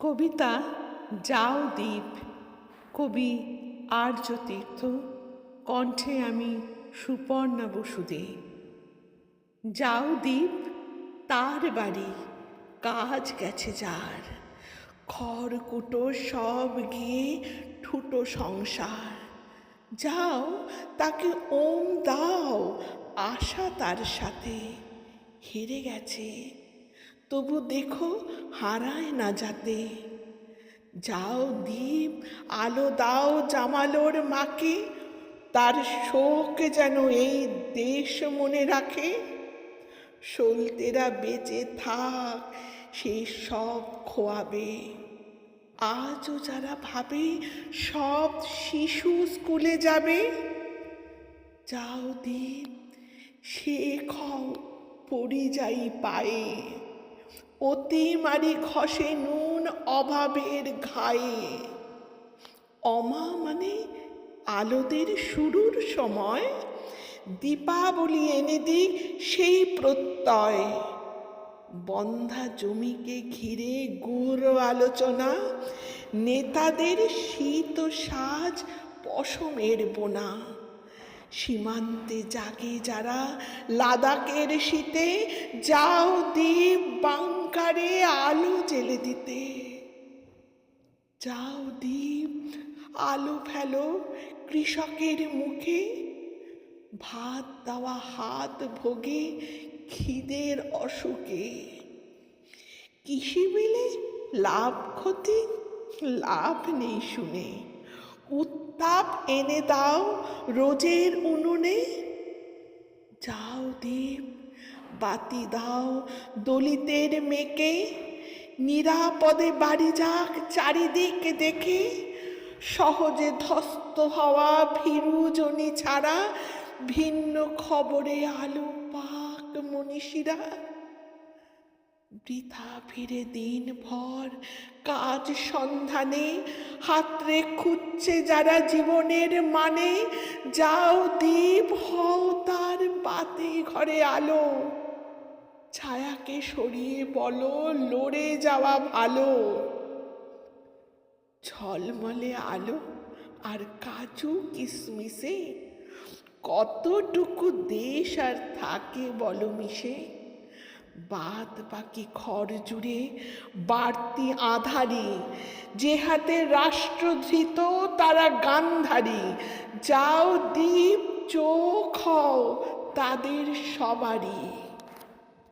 কবিতা যাও দ্বীপ, কবি আর্যতীর্থ, কণ্ঠে আমি সুপর্ণা বসুদে। যাও দ্বীপ, তার বাড়ি, কাজ গেছে যার, খড়কুটো সব গিয়ে ঠুটো সংসার। যাও তাকে ওম দাও, আশা তার সাথে হেরে গেছে, তবু দেখো হারায় না যাতে। যাও দ্বীপ, আলো দাও জামালোর মাকে, তার শোক যেন এই দেশ মনে রাখে। সলতেরা বেঁচে থাক, সেই সব খোয়াবে। আজও যারা ভাবে সব শিশু স্কুলে যাবে। যাও দ্বীপ, শেখাও পরিযায়ী পায়ে, অতিমারি ঘষে নুন অভাবের ঘায়ে। অমা মানে আলোদের শুরুর সময়, দীপাবলি এনে দিক সেই প্রত্যয়। বন্ধা জমিকে ঘিরে গুড় আলোচনা, নেতাদের শীত সাজ পশমের বোনা। সীমান্তে জাগে যারা লাদাখের শীতে, যাও দ্বীপ বাংকারে আলো জেলে দিতে। যাও দ্বীপ, আলো ফেলো কৃষকের মুখে, ভাত দেওয়া হাত ভোগে খিদের অসুখে। কৃষি বিলে লাভ ক্ষতি লাভ নেই শুনে, উত্তাপ এনে দাও রোজের উনুনে। যাও দ্বীপ, বাতি দাও দলিতের মেয়েকে, নিরাপদে বাড়ি যাক চারিদিক দেখে। সহজে ধস্ত হওয়া ভীরুজনী ছাড়া, ভিন্ন খবরে আলো পাক মনীষীরা। বৃথা ফিরে দিন ভর কাজ সন্ধানে, হাতড়ে খুঁজছে যারা জীবনের মানে। যাও দ্বীপ, হও তার বাতি ঘরে আলো, ছায়াকে সরিয়ে বলো লড়ে যাওয়া ভালো। ঝলমলে আলো আর কাজু কিশমিশে, কতটুকু দেশ আর থাকে বলো মিশে। বাদ বাকি খড় জুড়ে বাড়তি আধারি, যে হাতে রাষ্ট্রধৃত তারা গান্ধারী। যাও দ্বীপ, চোখ হও তাদের সবারই।